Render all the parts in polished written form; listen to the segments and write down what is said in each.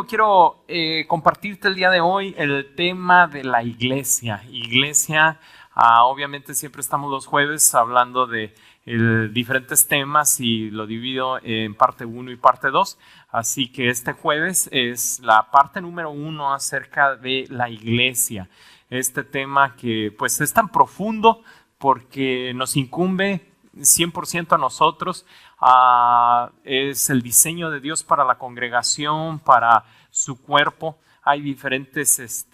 Quiero compartirte el día de hoy el tema de la iglesia. Obviamente siempre estamos los jueves hablando de diferentes temas y lo divido en parte 1 y parte 2. Así que este jueves es la parte número 1 acerca de la iglesia. Este tema que pues es tan profundo porque nos incumbe 100% a nosotros. Es el diseño de Dios para la congregación, para su cuerpo. Hay diferentes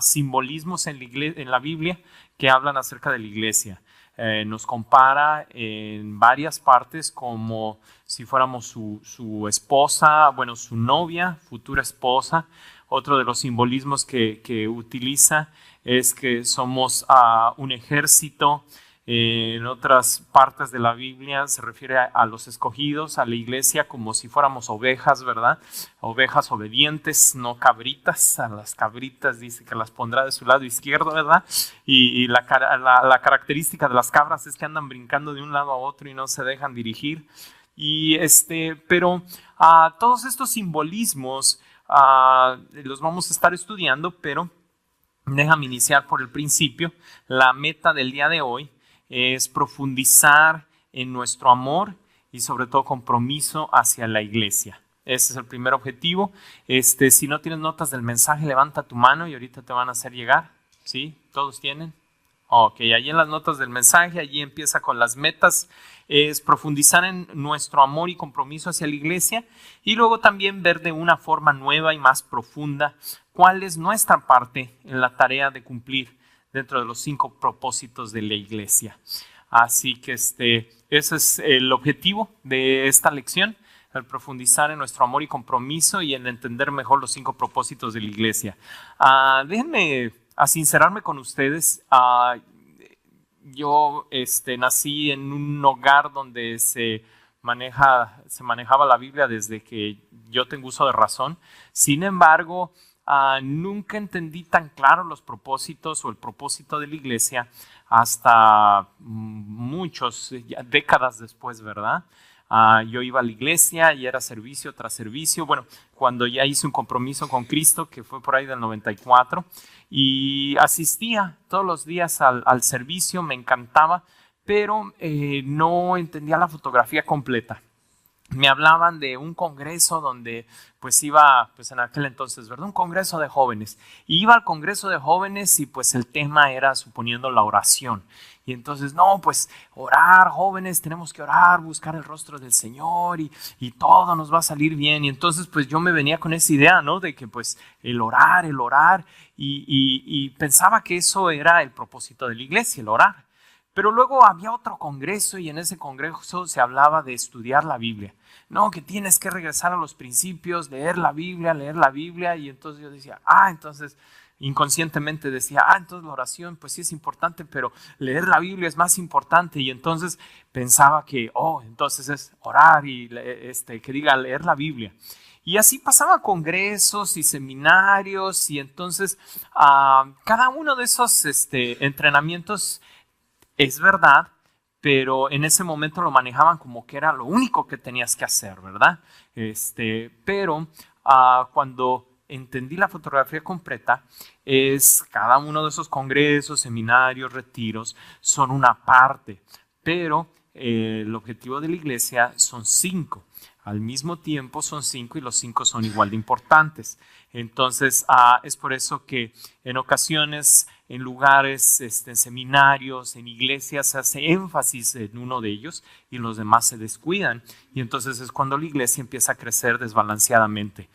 simbolismos en la Biblia que hablan acerca de la iglesia. Nos compara en varias partes como si fuéramos su esposa, bueno, su novia, futura esposa. Otro de los simbolismos que utiliza es que somos un ejército. En otras partes de la Biblia se refiere a los escogidos, a la iglesia, como si fuéramos ovejas, ¿verdad? Ovejas obedientes, no cabritas. A las cabritas dice que las pondrá de su lado izquierdo, ¿verdad? Y la característica de las cabras es que andan brincando de un lado a otro y no se dejan dirigir. Pero todos estos simbolismos los vamos a estar estudiando, pero déjame iniciar por el principio. La meta del día de hoy es profundizar en nuestro amor y sobre todo compromiso hacia la iglesia. Ese es el primer objetivo. Si no tienes notas del mensaje, levanta tu mano y ahorita te van a hacer llegar. ¿Sí? ¿Todos tienen? Ok, allí en las notas del mensaje, allí empieza con las metas. Es profundizar en nuestro amor y compromiso hacia la iglesia y luego también ver de una forma nueva y más profunda cuál es nuestra parte en la tarea de cumplir dentro de los 5 propósitos de la iglesia. Así que ese es el objetivo de esta lección, el profundizar en nuestro amor y compromiso y en entender mejor los 5 propósitos de la iglesia. Déjenme sincerarme con ustedes. Yo nací en un hogar donde se manejaba la Biblia desde que yo tengo uso de razón. Sin embargo, nunca entendí tan claro los propósitos o el propósito de la iglesia hasta muchas décadas después, ¿verdad? Yo iba a la iglesia y era servicio tras servicio. Bueno, cuando ya hice un compromiso con Cristo, que fue por ahí del 94, y asistía todos los días al servicio, me encantaba, pero no entendía la fotografía completa. Me hablaban de un congreso donde pues iba, pues en aquel entonces, ¿verdad? Un congreso de jóvenes. Y iba al congreso de jóvenes y pues el tema era suponiendo la oración. Y entonces, no, pues orar, jóvenes, tenemos que orar, buscar el rostro del Señor y todo nos va a salir bien. Y entonces pues yo me venía con esa idea, ¿no? De que pues el orar y pensaba que eso era el propósito de la iglesia, el orar. Pero luego había otro congreso y en ese congreso se hablaba de estudiar la Biblia. No, que tienes que regresar a los principios, leer la Biblia. Y entonces yo decía, entonces inconscientemente decía, entonces la oración pues sí es importante, pero leer la Biblia es más importante. Y entonces pensaba que, entonces es orar y que diga leer la Biblia. Y así pasaba congresos y seminarios y entonces cada uno de esos entrenamientos es verdad, pero en ese momento lo manejaban como que era lo único que tenías que hacer, ¿verdad? Pero cuando entendí la fotografía completa, cada uno de esos congresos, seminarios, retiros, son una parte, pero el objetivo de la iglesia son 5. Al mismo tiempo son 5 y los 5 son igual de importantes. Entonces, es por eso que en ocasiones, en lugares, en seminarios, en iglesias, se hace énfasis en uno de ellos y los demás se descuidan. Y entonces es cuando la iglesia empieza a crecer desbalanceadamente.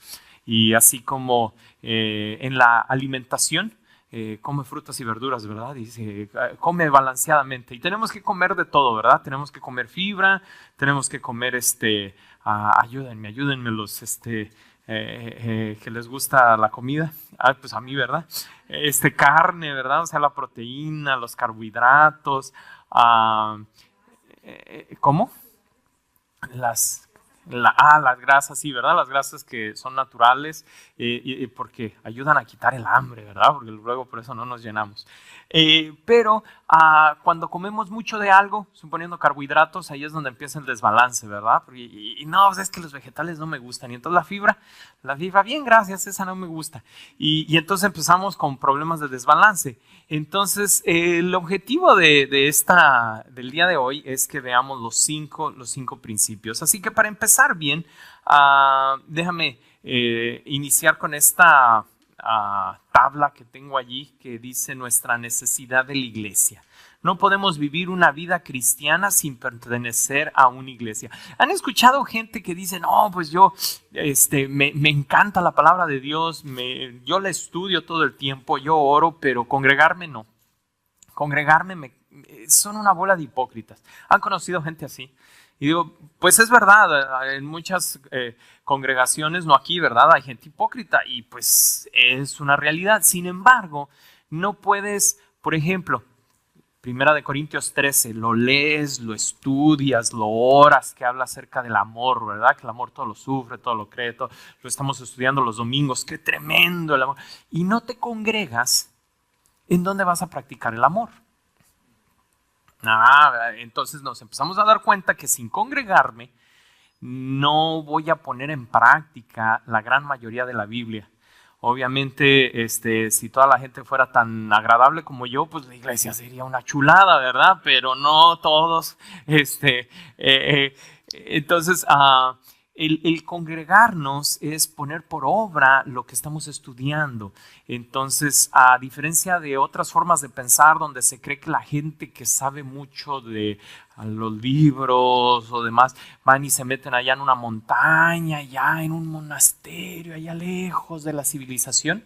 Y así como en la alimentación, come frutas y verduras, ¿verdad? Dice, come balanceadamente. Y tenemos que comer de todo, ¿verdad? Tenemos que comer fibra, tenemos que comer, ayúdenme los, que les gusta la comida. Pues a mí, ¿verdad? Carne, ¿verdad? O sea, la proteína, los carbohidratos. ¿Cómo? Las grasas, sí, ¿verdad? Las grasas que son naturales porque ayudan a quitar el hambre, ¿verdad? Porque luego por eso no nos llenamos. Pero cuando comemos mucho de algo, suponiendo carbohidratos, ahí es donde empieza el desbalance, ¿verdad? Y no, es que los vegetales no me gustan. Y entonces la fibra, bien, gracias, esa no me gusta. Y entonces empezamos con problemas de desbalance. Entonces, el objetivo del día de hoy es que veamos los cinco principios. Así que para empezar bien, déjame iniciar con esta tabla que tengo allí que dice nuestra necesidad de la iglesia. No podemos vivir una vida cristiana sin pertenecer a una iglesia. ¿Han escuchado gente que dice, no, pues yo me encanta la palabra de Dios, yo la estudio todo el tiempo, yo oro, pero congregarme no? Congregarme son una bola de hipócritas. ¿Han conocido gente así? Y digo, pues es verdad, en muchas congregaciones, no aquí, ¿verdad? Hay gente hipócrita y pues es una realidad. Sin embargo, no puedes, por ejemplo, 1 Corintios 13, lo lees, lo estudias, lo oras, que habla acerca del amor, ¿verdad? Que el amor todo lo sufre, todo lo cree, todo, lo estamos estudiando los domingos, qué tremendo el amor. Y no te congregas, ¿en dónde vas a practicar el amor? Entonces nos empezamos a dar cuenta que sin congregarme no voy a poner en práctica la gran mayoría de la Biblia. Obviamente, si toda la gente fuera tan agradable como yo, pues la iglesia sería una chulada, ¿verdad? Pero no todos. Entonces, el congregarnos es poner por obra lo que estamos estudiando. Entonces, a diferencia de otras formas de pensar donde se cree que la gente que sabe mucho de los libros o demás van y se meten allá en una montaña, allá en un monasterio, allá lejos de la civilización,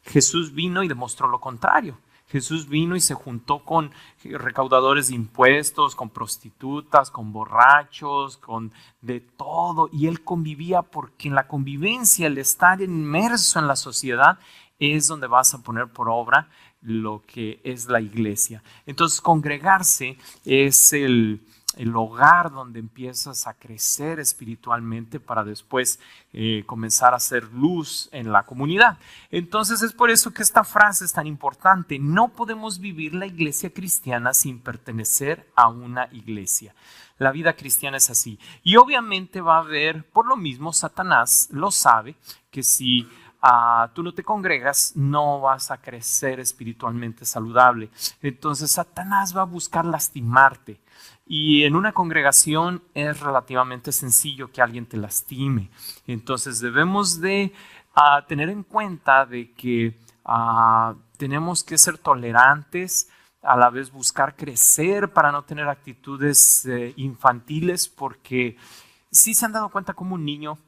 Jesús vino y demostró lo contrario. Jesús vino y se juntó con recaudadores de impuestos, con prostitutas, con borrachos, con de todo. Y él convivía porque en la convivencia, el estar inmerso en la sociedad, es donde vas a poner por obra lo que es la iglesia. Entonces, congregarse es el hogar donde empiezas a crecer espiritualmente para después comenzar a hacer luz en la comunidad. Entonces es por eso que esta frase es tan importante. No podemos vivir la iglesia cristiana sin pertenecer a una iglesia. La vida cristiana es así. Y obviamente va a haber, por lo mismo, Satanás lo sabe, que si tú no te congregas, no vas a crecer espiritualmente saludable. Entonces Satanás va a buscar lastimarte. Y en una congregación es relativamente sencillo que alguien te lastime. Entonces debemos de tener en cuenta de que tenemos que ser tolerantes, a la vez buscar crecer para no tener actitudes infantiles, porque sí se han dado cuenta como un niño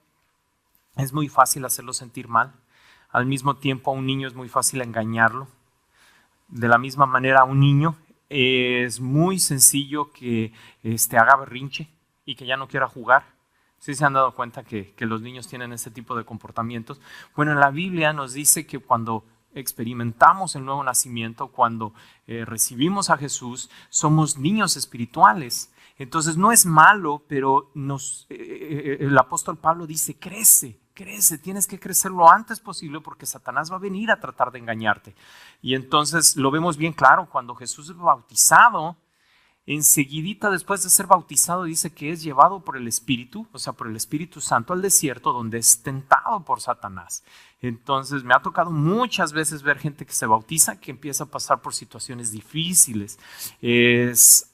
es muy fácil hacerlo sentir mal. Al mismo tiempo a un niño es muy fácil engañarlo. De la misma manera a un niño es muy sencillo que haga berrinche y que ya no quiera jugar. ¿Sí se han dado cuenta que los niños tienen ese tipo de comportamientos? Bueno, en la Biblia nos dice que cuando experimentamos el nuevo nacimiento, cuando recibimos a Jesús, somos niños espirituales. Entonces no es malo, pero el apóstol Pablo dice, crece, tienes que crecer lo antes posible porque Satanás va a venir a tratar de engañarte. Y entonces lo vemos bien claro cuando Jesús es bautizado, enseguidita después de ser bautizado dice que es llevado por el Espíritu, o sea, por el Espíritu Santo al desierto donde es tentado por Satanás. Entonces me ha tocado muchas veces ver gente que se bautiza, que empieza a pasar por situaciones difíciles. Es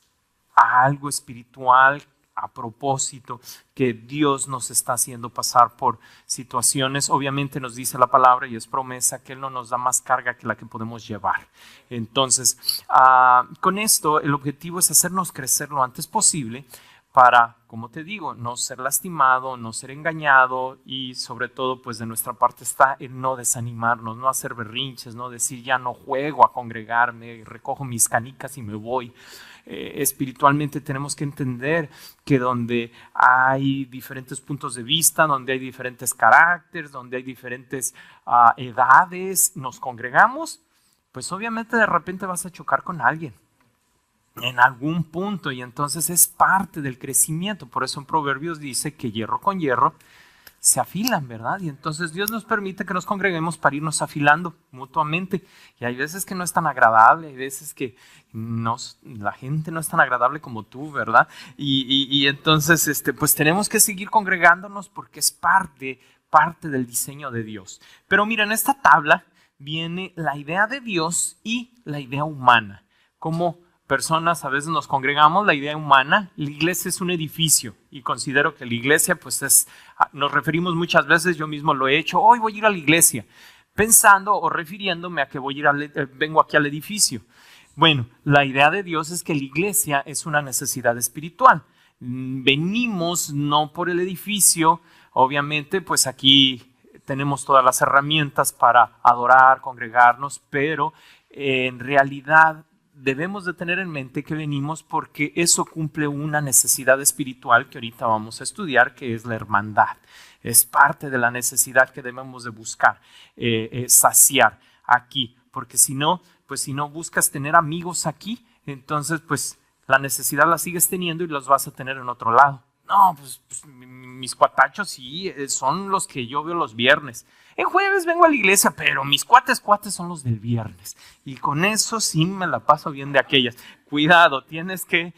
algo espiritual a propósito que Dios nos está haciendo pasar por situaciones. Obviamente nos dice la palabra y es promesa que Él no nos da más carga que la que podemos llevar. Entonces, con esto el objetivo es hacernos crecer lo antes posible para, como te digo, no ser lastimado, no ser engañado y sobre todo pues de nuestra parte está el no desanimarnos, no hacer berrinches, no decir ya no juego a congregarme, recojo mis canicas y me voy. Espiritualmente tenemos que entender que donde hay diferentes puntos de vista, donde hay diferentes caracteres, donde hay diferentes edades, nos congregamos, pues obviamente de repente vas a chocar con alguien en algún punto y entonces es parte del crecimiento. Por eso en Proverbios dice que hierro con hierro se afilan, ¿verdad? Y entonces Dios nos permite que nos congreguemos para irnos afilando mutuamente. Y hay veces que no es tan agradable, hay veces que la gente no es tan agradable como tú, ¿verdad? Y entonces pues tenemos que seguir congregándonos porque es parte del diseño de Dios. Pero mira, en esta tabla viene la idea de Dios y la idea humana. Como personas a veces nos congregamos, la idea humana, la iglesia es un edificio y considero que la iglesia pues nos referimos muchas veces, yo mismo lo he hecho, hoy voy a ir a la iglesia, pensando o refiriéndome a que vengo aquí al edificio. Bueno, la idea de Dios es que la iglesia es una necesidad espiritual. Venimos no por el edificio, obviamente pues aquí tenemos todas las herramientas para adorar, congregarnos, pero en realidad debemos de tener en mente que venimos porque eso cumple una necesidad espiritual que ahorita vamos a estudiar, que es la hermandad. Es parte de la necesidad que debemos de buscar, saciar aquí, porque si no buscas tener amigos aquí, entonces pues la necesidad la sigues teniendo y los vas a tener en otro lado. No, pues mis cuatachos sí, son los que yo veo los viernes. En jueves vengo a la iglesia, pero mis cuates son los del viernes. Y con eso sí me la paso bien de aquellas. Cuidado, tienes que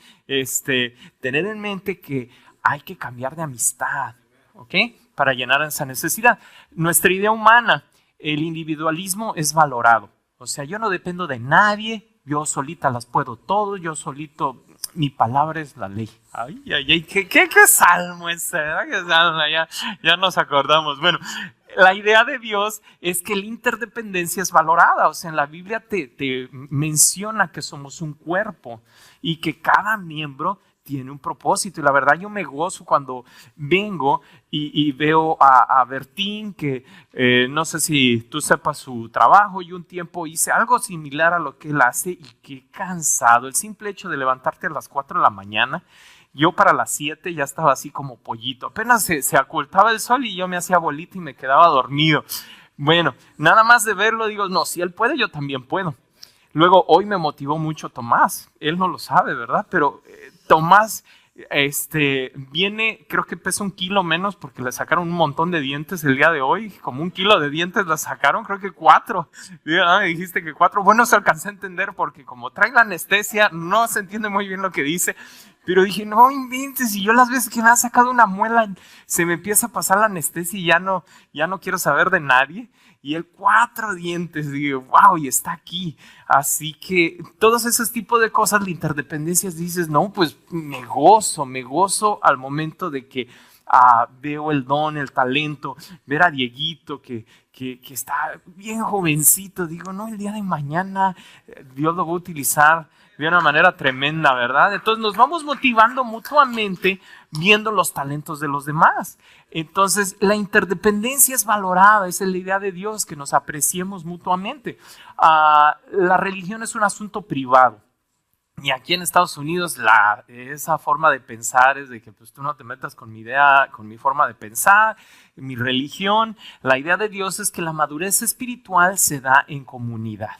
tener en mente que hay que cambiar de amistad, ¿ok? Para llenar esa necesidad. Nuestra idea humana, el individualismo es valorado. O sea, yo no dependo de nadie, yo solita las puedo todo, yo solito, mi palabra es la ley. Ay, ¿qué salmo es ese? ¿Qué salmo? Ya nos acordamos. Bueno, la idea de Dios es que la interdependencia es valorada. O sea, en la Biblia te menciona que somos un cuerpo y que cada miembro tiene un propósito. Y la verdad yo me gozo cuando vengo y veo a Bertín, que no sé si tú sepas su trabajo. Yo un tiempo hice algo similar a lo que él hace y qué cansado. El simple hecho de levantarte a las 4 de la mañana, yo para las 7 ya estaba así como pollito. Apenas se ocultaba el sol y yo me hacía bolita y me quedaba dormido. Bueno, nada más de verlo digo, no, si él puede, yo también puedo. Luego, hoy me motivó mucho Tomás. Él no lo sabe, ¿verdad? Pero Tomás viene, creo que pesa 1 kilo menos porque le sacaron un montón de dientes el día de hoy. Como 1 kilo de dientes le sacaron, creo que 4. Me dijiste que 4. Bueno, se alcancé a entender porque como trae la anestesia, no se entiende muy bien lo que dice. Pero dije, no inventes, y yo las veces que me ha sacado una muela, se me empieza a pasar la anestesia y ya no quiero saber de nadie. Y el 4 dientes, digo, wow, y está aquí. Así que todos esos tipos de cosas, la interdependencia, dices, no, pues me gozo al momento de que veo el don, el talento, ver a Dieguito que está bien jovencito. Digo, no, el día de mañana Dios lo va a utilizar de una manera tremenda, ¿verdad? Entonces nos vamos motivando mutuamente viendo los talentos de los demás. Entonces la interdependencia es valorada, esa es la idea de Dios, que nos apreciemos mutuamente. La religión es un asunto privado. Y aquí en Estados Unidos esa forma de pensar es de que pues, tú no te metas con mi idea, con mi forma de pensar, mi religión. La idea de Dios es que la madurez espiritual se da en comunidad.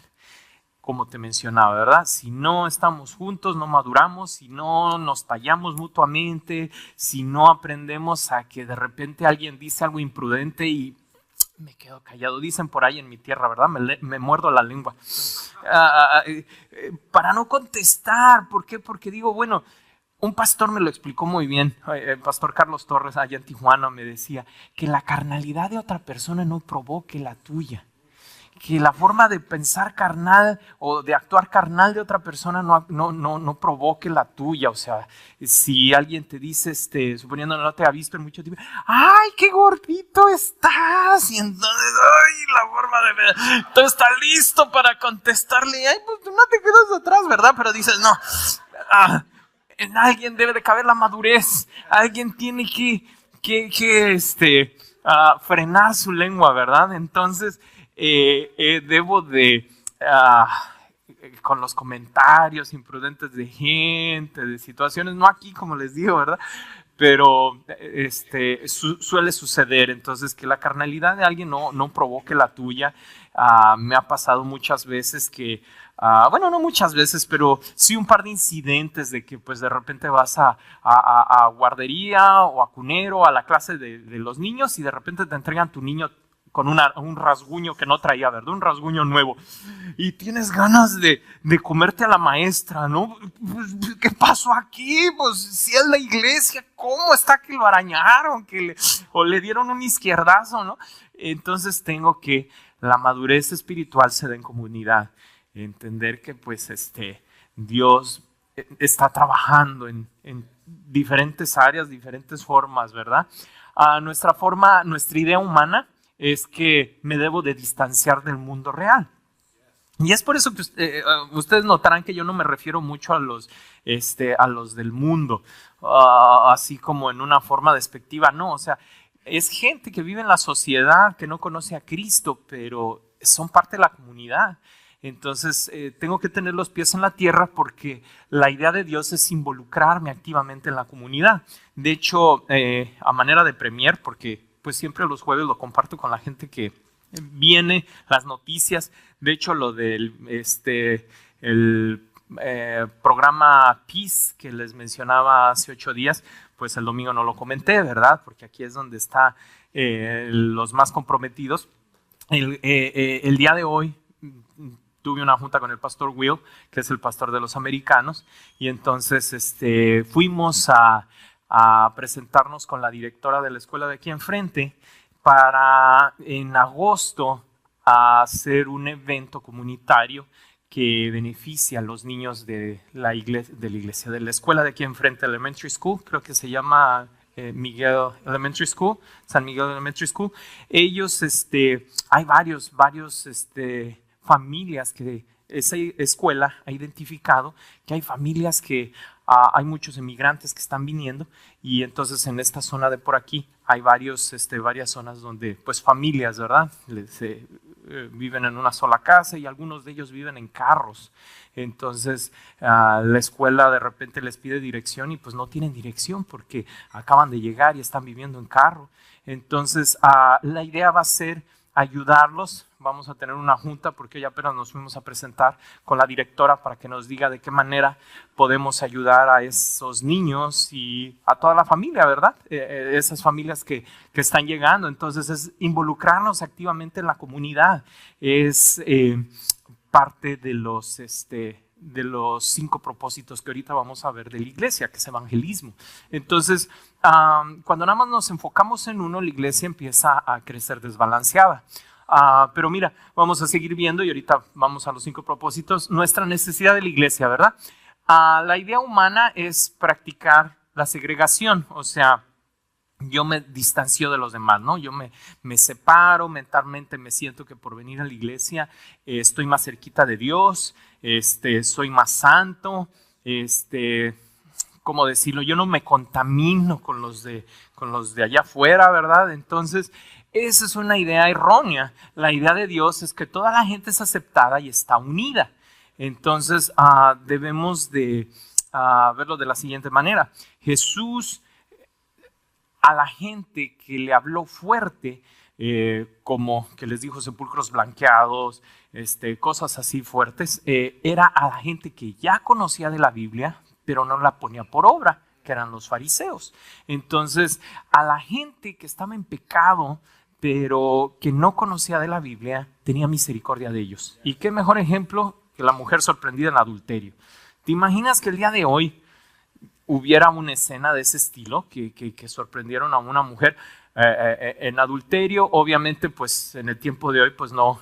Como te mencionaba, ¿verdad? Si no estamos juntos, no maduramos, si no nos tallamos mutuamente, si no aprendemos a que de repente alguien dice algo imprudente y me quedo callado. Dicen por ahí en mi tierra, ¿verdad? Me muerdo la lengua. Para no contestar. ¿Por qué? Porque digo, bueno, un pastor me lo explicó muy bien. El pastor Carlos Torres, allá en Tijuana, me decía que la carnalidad de otra persona no provoque la tuya. Que la forma de pensar carnal o de actuar carnal de otra persona no provoque la tuya. O sea, si alguien te dice, suponiendo no te ha visto en mucho tiempo, ¡ay, qué gordito estás! Y entonces, ¡ay, la forma de ver! Tú estás listo para contestarle, ¡ay, pues tú no te quedas atrás, ¿verdad? Pero dices, no, en alguien debe de caber la madurez. Alguien tiene que frenar su lengua, ¿verdad? Entonces, debo de, con los comentarios imprudentes de gente, de situaciones, no aquí como les digo, ¿verdad? Pero suele suceder, entonces que la carnalidad de alguien no provoque la tuya. Me ha pasado muchas veces que bueno, no muchas veces, pero sí un par de incidentes de que pues de repente vas a guardería o a cunero, a la clase de los niños y de repente te entregan tu niño con un rasguño que no traía, ¿verdad? Un rasguño nuevo. Y tienes ganas de comerte a la maestra, ¿no? ¿Qué pasó aquí? Pues si es la iglesia, ¿cómo está que lo arañaron? O le dieron un izquierdazo, ¿no? Entonces tengo que la madurez espiritual se da en comunidad. Entender que pues Dios está trabajando en diferentes áreas, diferentes formas, ¿verdad? Nuestra idea humana es que me debo de distanciar del mundo real. Y es por eso que ustedes notarán que yo no me refiero mucho a los del mundo, así como en una forma despectiva, no, o sea, es gente que vive en la sociedad, que no conoce a Cristo, pero son parte de la comunidad. Entonces, tengo que tener los pies en la tierra porque la idea de Dios es involucrarme activamente en la comunidad. De hecho, a manera de premier, porque pues siempre los jueves lo comparto con la gente que viene, las noticias. De hecho, lo del programa Peace que les mencionaba hace 8 días, pues el domingo no lo comenté, ¿verdad? Porque aquí es donde están los más comprometidos. El día de hoy tuve una junta con el pastor Will, que es el pastor de los americanos, y entonces fuimos a presentarnos con la directora de la escuela de aquí enfrente para en agosto hacer un evento comunitario que beneficia a los niños de la escuela de aquí enfrente, Elementary School, creo que se llama Miguel Elementary School, San Miguel Elementary School. Ellos, hay varios familias que esa escuela ha identificado que hay familias que hay muchos inmigrantes que están viniendo y entonces en esta zona de por aquí hay varias zonas donde pues familias, ¿verdad? Viven en una sola casa y algunos de ellos viven en carros. Entonces la escuela de repente les pide dirección y pues no tienen dirección porque acaban de llegar y están viviendo en carro. Entonces la idea va a ser ayudarlos. Vamos a tener una junta porque hoy apenas nos fuimos a presentar con la directora para que nos diga de qué manera podemos ayudar a esos niños y a toda la familia, ¿verdad? Esas familias que están llegando. Entonces es involucrarnos activamente en la comunidad. Es parte de los 5 propósitos que ahorita vamos a ver de la iglesia, que es evangelismo. Entonces, cuando nada más nos enfocamos en uno, la iglesia empieza a crecer desbalanceada. Pero mira, vamos a seguir viendo y ahorita vamos a los 5 propósitos. Nuestra necesidad de la iglesia, ¿verdad? La idea humana es practicar la segregación, o sea, yo me distancio de los demás, ¿no? Yo me separo mentalmente, me siento que por venir a la iglesia estoy más cerquita de Dios, soy más santo, ¿cómo decirlo? Yo no me contamino con los de allá afuera, ¿verdad? Entonces, esa es una idea errónea. La idea de Dios es que toda la gente es aceptada y está unida. Entonces, debemos de verlo de la siguiente manera. Jesús, a la gente que le habló fuerte, como que les dijo sepulcros blanqueados, cosas así fuertes, era a la gente que ya conocía de la Biblia, pero no la ponía por obra, que eran los fariseos. Entonces, a la gente que estaba en pecado, pero que no conocía de la Biblia, tenía misericordia de ellos. ¿Y qué mejor ejemplo que la mujer sorprendida en adulterio? ¿Te imaginas que el día de hoy hubiera una escena de ese estilo, que sorprendieron a una mujer en adulterio? Obviamente, pues en el tiempo de hoy, pues no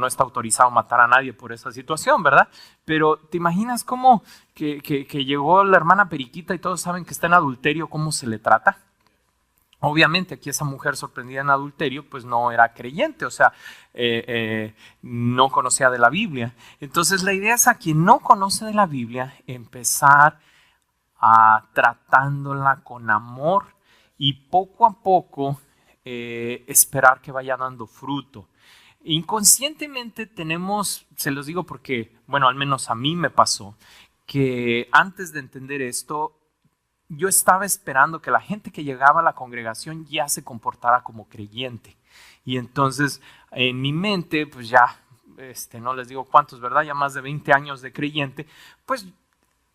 está autorizado matar a nadie por esa situación, ¿verdad? Pero ¿te imaginas cómo que llegó la hermana Periquita y todos saben que está en adulterio, cómo se le trata? Obviamente aquí esa mujer sorprendida en adulterio pues no era creyente, o sea, no conocía de la Biblia. Entonces la idea es a quien no conoce de la Biblia empezar tratándola con amor y poco a poco esperar que vaya dando fruto. Inconscientemente tenemos, se los digo porque, bueno, al menos a mí me pasó, que antes de entender esto, yo estaba esperando que la gente que llegaba a la congregación ya se comportara como creyente. Y entonces en mi mente, pues ya no les digo cuántos, ¿verdad? Ya más de 20 años de creyente, pues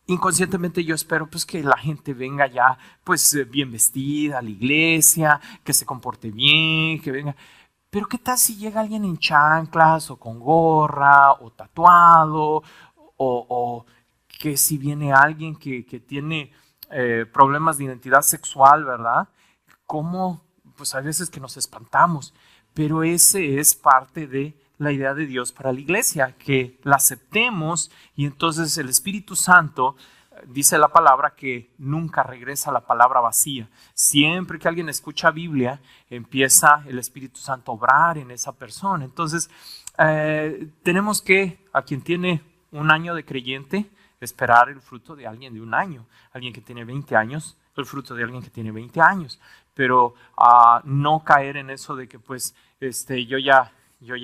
inconscientemente yo espero pues que la gente venga ya pues bien vestida a la iglesia, que se comporte bien, que venga. Pero ¿qué tal si llega alguien en chanclas o con gorra o tatuado o que si viene alguien que tiene problemas de identidad sexual, ¿verdad? ¿Cómo? Pues a veces que nos espantamos, pero ese es parte de la idea de Dios para la iglesia, que la aceptemos y entonces el Espíritu Santo, dice la palabra que nunca regresa la palabra vacía. Siempre que alguien escucha Biblia, empieza el Espíritu Santo a obrar en esa persona. Entonces, tenemos que, a quien tiene un año de creyente, esperar el fruto de alguien de un año. Alguien que tiene 20 años, el fruto de alguien que tiene 20 años. Pero no caer en eso de que pues yo ya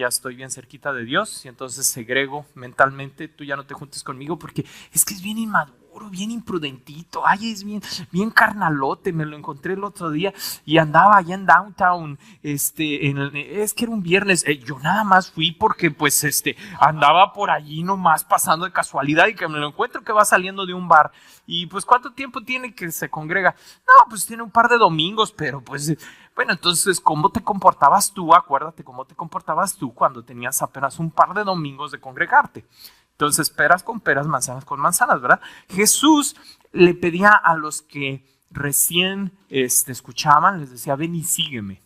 estoy bien cerquita de Dios y entonces segrego mentalmente, tú ya no te juntes conmigo porque es que es bien inmaduro, bien imprudentito, ay, es bien carnalote, me lo encontré el otro día y andaba allá en Downtown, es que era un viernes, yo nada más fui porque pues andaba por allí nomás pasando de casualidad y que me lo encuentro que va saliendo de un bar y pues ¿cuánto tiempo tiene que se congrega? No, pues tiene un par de domingos, pero pues bueno, entonces, ¿cómo te comportabas tú? Acuérdate cómo te comportabas tú cuando tenías apenas un par de domingos de congregarte. Entonces, peras con peras, manzanas con manzanas, ¿verdad? Jesús le pedía a los que recién escuchaban, les decía, ven y sígueme.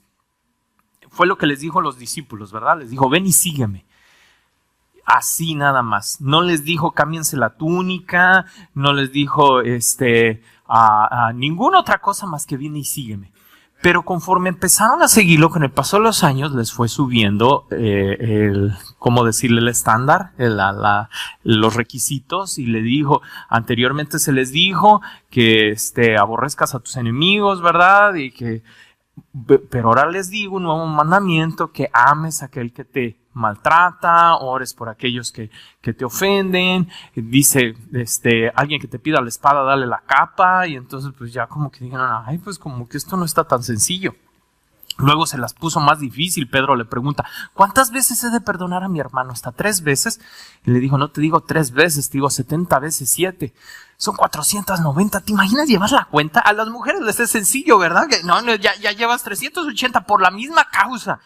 Fue lo que les dijo a los discípulos, ¿verdad? Les dijo, ven y sígueme. Así nada más. No les dijo, cámbiense la túnica, no les dijo ninguna otra cosa más que ven y sígueme. Pero conforme empezaron a seguirlo, con el paso de los años les fue subiendo ¿cómo decirle? El estándar, los requisitos, y le dijo, anteriormente se les dijo que aborrezcas a tus enemigos, ¿verdad? Pero ahora les digo un nuevo mandamiento, que ames a aquel que te maltrata, ores por aquellos que te ofenden. Dice, alguien que te pida la espada, dale la capa. Y entonces pues ya como que dijeron, ay, pues como que esto no está tan sencillo. Luego se las puso más difícil. Pedro le pregunta, ¿cuántas veces he de perdonar a mi hermano? ¿Hasta 3 veces? Y le dijo, no te digo 3 veces, te digo 70 veces 7. Son 490. ¿Te imaginas llevar la cuenta? A las mujeres les es sencillo, ¿verdad? No, ya llevas 380 por la misma causa.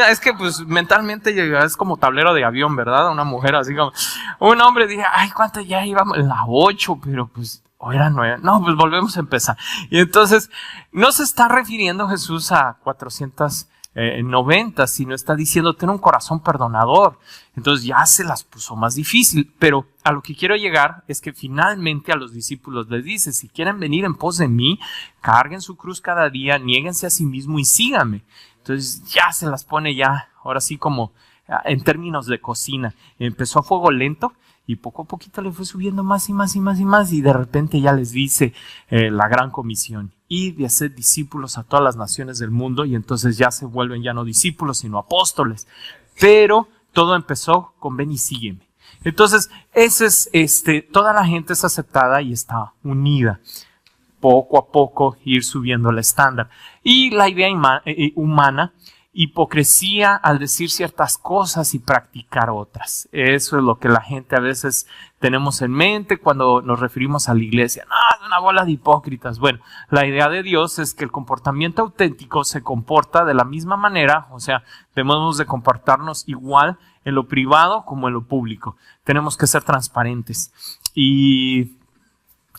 Es que pues mentalmente es como tablero de avión, ¿verdad? Una mujer así como... Un hombre dije, ay, ¿cuánto ya íbamos? La 8, pero pues... O era 9. No, pues volvemos a empezar. Y entonces, no se está refiriendo Jesús a 490, sino está diciendo, ten un corazón perdonador. Entonces ya se las puso más difícil. Pero a lo que quiero llegar es que finalmente a los discípulos les dice, si quieren venir en pos de mí, carguen su cruz cada día, niéguense a sí mismo y síganme. Entonces ya se las pone ya, ahora sí como en términos de cocina. Empezó a fuego lento. Y poco a poquito le fue subiendo más y más y más y más. Y de repente ya les dice la gran comisión. Y de hacer discípulos a todas las naciones del mundo. Y entonces ya se vuelven ya no discípulos, sino apóstoles. Pero todo empezó con ven y sígueme. Entonces, ese es, toda la gente es aceptada y está unida. Poco a poco ir subiendo el estándar. Y la idea humana, hipocresía al decir ciertas cosas y practicar otras. Eso es lo que la gente a veces tenemos en mente cuando nos referimos a la iglesia. No, es una bola de hipócritas. Bueno, la idea de Dios es que el comportamiento auténtico se comporta de la misma manera, o sea, debemos de comportarnos igual en lo privado como en lo público. Tenemos que ser transparentes. Y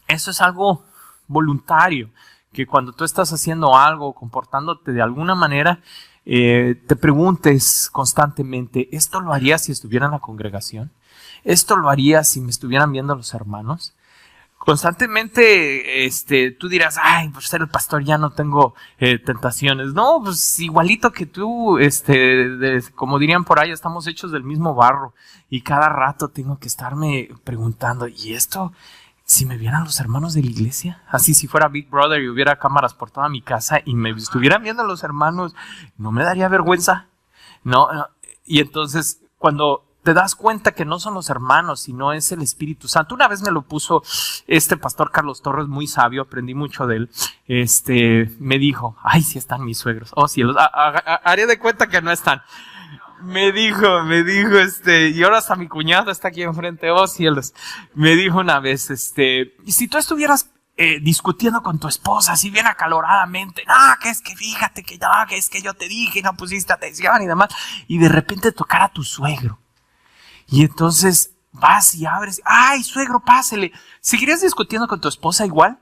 eso es algo voluntario, que cuando tú estás haciendo algo, comportándote de alguna manera, te preguntes constantemente, ¿esto lo haría si estuviera en la congregación? ¿Esto lo haría si me estuvieran viendo los hermanos? Constantemente tú dirás, ay, por ser el pastor ya no tengo tentaciones. No, pues igualito que tú, como dirían por ahí, estamos hechos del mismo barro. Y cada rato tengo que estarme preguntando, ¿y esto? Si me vieran los hermanos de la iglesia, así si fuera Big Brother y hubiera cámaras por toda mi casa y me estuvieran viendo los hermanos, ¿no me daría vergüenza? No. Y entonces cuando te das cuenta que no son los hermanos, sino es el Espíritu Santo. Una vez me lo puso este pastor Carlos Torres, muy sabio, aprendí mucho de él. Me dijo, ay, sí están mis suegros. Oh, cielos, haré de cuenta que no están. me dijo, y ahora hasta mi cuñado está aquí enfrente, oh cielos, me dijo una vez, y si tú estuvieras discutiendo con tu esposa así bien acaloradamente, no, que es que fíjate que no, que es que yo te dije y no pusiste atención y demás, y de repente tocara a tu suegro, y entonces vas y abres, ay suegro, pásele, ¿seguirías discutiendo con tu esposa igual?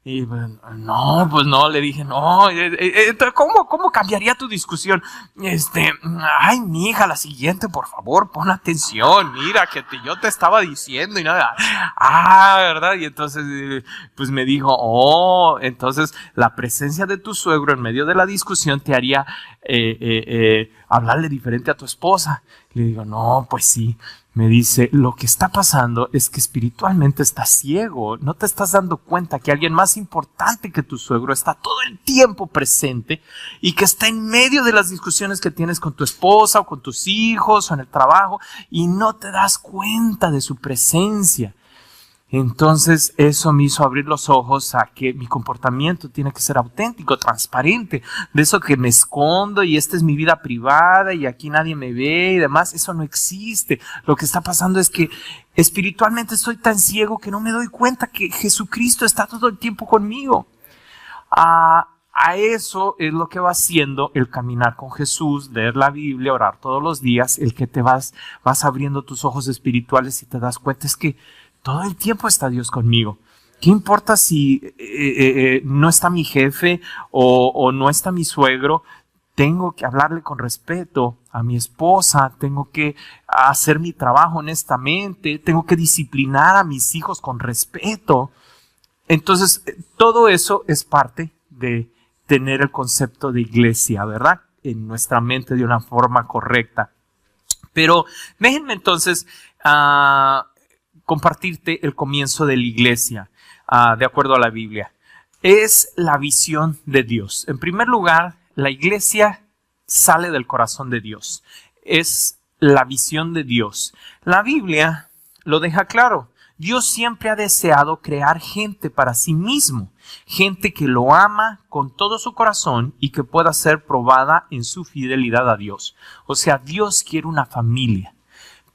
Y no, pues no, le dije, no, entonces, ¿cómo cambiaría tu discusión? Ay, mija, la siguiente, por favor, pon atención, mira, yo te estaba diciendo y nada, ¿verdad? Y entonces, pues me dijo, entonces la presencia de tu suegro en medio de la discusión te haría hablarle diferente a tu esposa. Le digo, no, pues sí. Me dice, lo que está pasando es que espiritualmente estás ciego, no te estás dando cuenta que alguien más importante que tu suegro está todo el tiempo presente y que está en medio de las discusiones que tienes con tu esposa o con tus hijos o en el trabajo y no te das cuenta de su presencia. Entonces eso me hizo abrir los ojos a que mi comportamiento tiene que ser auténtico, transparente. De eso que me escondo y esta es mi vida privada y aquí nadie me ve y demás, eso no existe. Lo que está pasando es que espiritualmente estoy tan ciego que no me doy cuenta que Jesucristo está todo el tiempo conmigo. A eso es lo que va haciendo el caminar con Jesús, leer la Biblia, orar todos los días, el que te vas abriendo tus ojos espirituales y te das cuenta es que todo el tiempo está Dios conmigo. ¿Qué importa si no está mi jefe o no está mi suegro? Tengo que hablarle con respeto a mi esposa, tengo que hacer mi trabajo honestamente, tengo que disciplinar a mis hijos con respeto. Entonces, todo eso es parte de tener el concepto de iglesia, ¿verdad? En nuestra mente de una forma correcta. Pero déjenme entonces compartirte el comienzo de la iglesia, de acuerdo a la Biblia. Es la visión de Dios. En primer lugar, la iglesia sale del corazón de Dios. Es la visión de Dios. La Biblia lo deja claro. Dios siempre ha deseado crear gente para sí mismo, gente que lo ama con todo su corazón y que pueda ser probada en su fidelidad a Dios. O sea, Dios quiere una familia,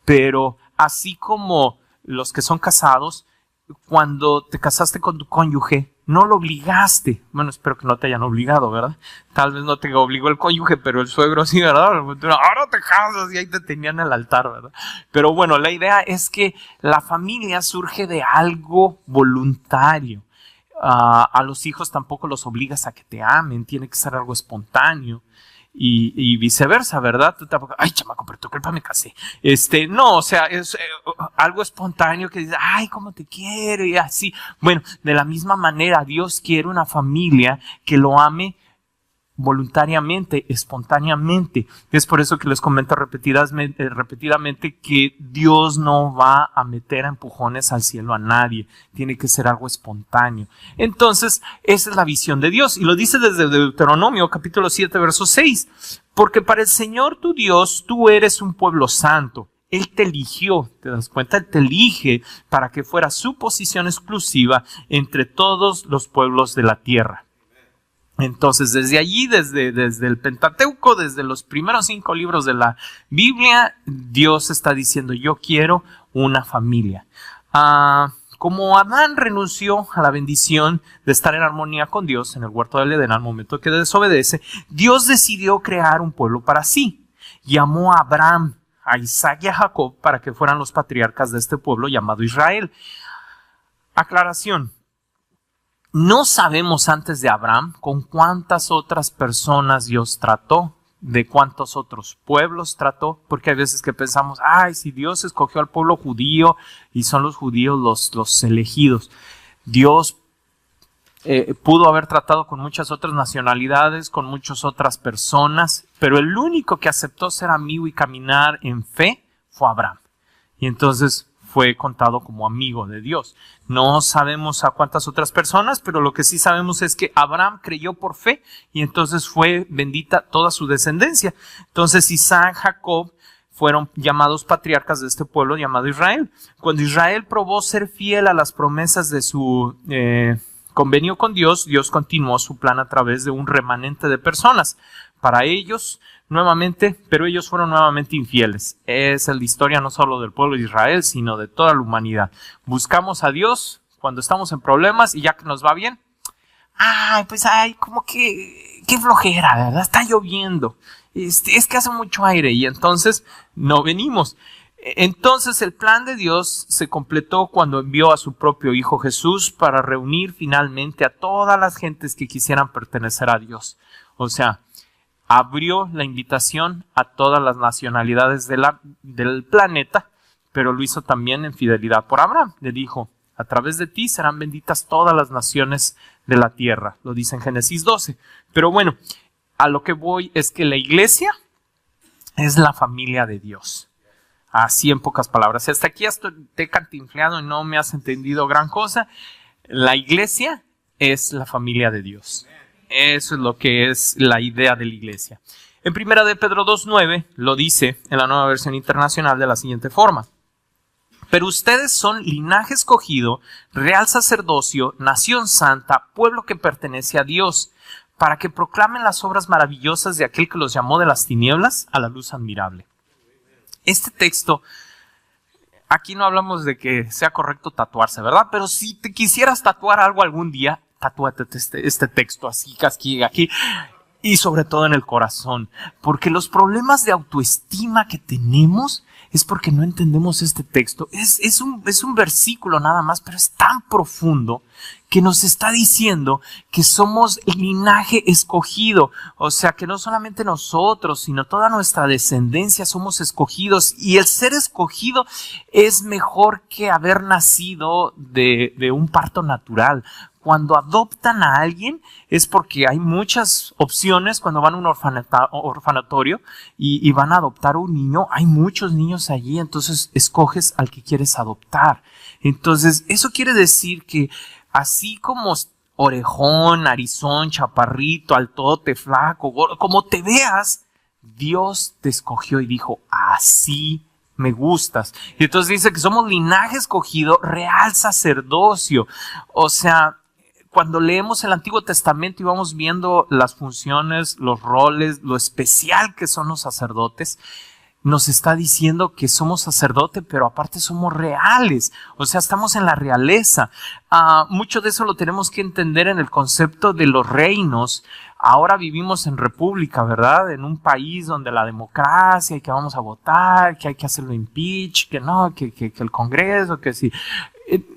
pero así como los que son casados, cuando te casaste con tu cónyuge, no lo obligaste. Bueno, espero que no te hayan obligado, ¿verdad? Tal vez no te obligó el cónyuge, pero el suegro sí, ¿verdad? Ahora te casas y ahí te tenían al altar, ¿verdad? Pero bueno, la idea es que la familia surge de algo voluntario. A los hijos tampoco los obligas a que te amen, tiene que ser algo espontáneo. Y viceversa, ¿verdad? Tú tampoco, ay, chamaco, pero tu culpa me casé. No, o sea, es algo espontáneo que dices, ay, cómo te quiero y así. Bueno, de la misma manera, Dios quiere una familia que lo ame voluntariamente, espontáneamente. Es por eso que les comento repetidamente que Dios no va a meter a empujones al cielo a nadie. Tiene que ser algo espontáneo. Entonces, esa es la visión de Dios. Y lo dice desde Deuteronomio, capítulo 7, verso 6. Porque para el Señor tu Dios, tú eres un pueblo santo. Él te eligió, ¿te das cuenta? Él te elige para que fuera su posición exclusiva entre todos los pueblos de la tierra. Entonces, desde allí, desde el Pentateuco, desde los primeros 5 libros de la Biblia, Dios está diciendo, yo quiero una familia. Como Adán renunció a la bendición de estar en armonía con Dios en el huerto del Edén al momento que desobedece, Dios decidió crear un pueblo para sí. Llamó a Abraham, a Isaac y a Jacob para que fueran los patriarcas de este pueblo llamado Israel. Aclaración. No sabemos antes de Abraham con cuántas otras personas Dios trató, de cuántos otros pueblos trató, porque hay veces que pensamos, ay, si Dios escogió al pueblo judío y son los judíos los elegidos. Dios pudo haber tratado con muchas otras nacionalidades, con muchas otras personas, pero el único que aceptó ser amigo y caminar en fe fue Abraham. Y entonces fue contado como amigo de Dios. No sabemos a cuántas otras personas, pero lo que sí sabemos es que Abraham creyó por fe y entonces fue bendita toda su descendencia. Entonces Isaac, Jacob fueron llamados patriarcas de este pueblo llamado Israel. Cuando Israel probó ser fiel a las promesas de su convenio con Dios, Dios continuó su plan a través de un remanente de personas. para ellos nuevamente, pero ellos fueron nuevamente infieles. Esa es la historia no solo del pueblo de Israel, sino de toda la humanidad. Buscamos a Dios cuando estamos en problemas y ya que nos va bien, como que qué flojera, ¿verdad? Está lloviendo, es que hace mucho aire y entonces no venimos. Entonces el plan de Dios se completó cuando envió a su propio Hijo Jesús para reunir finalmente a todas las gentes que quisieran pertenecer a Dios. O sea, abrió la invitación a todas las nacionalidades del planeta, pero lo hizo también en fidelidad por Abraham. Le dijo, a través de ti serán benditas todas las naciones de la tierra. Lo dice en Génesis 12. Pero bueno, a lo que voy es que la iglesia es la familia de Dios. Así en pocas palabras. Hasta aquí te he cantinfleado y no me has entendido gran cosa. La iglesia es la familia de Dios. Eso es lo que es la idea de la iglesia. En 1 de Pedro 2:9 lo dice en la Nueva Versión Internacional de la siguiente forma. Pero ustedes son linaje escogido, real sacerdocio, nación santa, pueblo que pertenece a Dios, para que proclamen las obras maravillosas de aquel que los llamó de las tinieblas a la luz admirable. Este texto, aquí no hablamos de que sea correcto tatuarse, ¿verdad? Pero si te quisieras tatuar algo algún día, tatúate este texto así, aquí, y sobre todo en el corazón. Porque los problemas de autoestima que tenemos es porque no entendemos este texto. Es un versículo nada más, pero es tan profundo que nos está diciendo que somos el linaje escogido. O sea, que no solamente nosotros, sino toda nuestra descendencia somos escogidos. Y el ser escogido es mejor que haber nacido de un parto natural. Cuando adoptan a alguien es porque hay muchas opciones. Cuando van a un orfanatorio y van a adoptar a un niño, hay muchos niños allí, entonces escoges al que quieres adoptar. Entonces, eso quiere decir que así como orejón, narizón, chaparrito, altote, flaco, gordo, como te veas, Dios te escogió y dijo, así me gustas. Y entonces dice que somos linaje escogido, real sacerdocio. O sea, cuando leemos el Antiguo Testamento y vamos viendo las funciones, los roles, lo especial que son los sacerdotes, nos está diciendo que somos sacerdote, pero aparte somos reales. O sea, estamos en la realeza. Mucho de eso lo tenemos que entender en el concepto de los reinos. Ahora vivimos en república, ¿verdad? En un país donde la democracia y que vamos a votar, que hay que hacerlo impeach, que no, que el Congreso, que sí.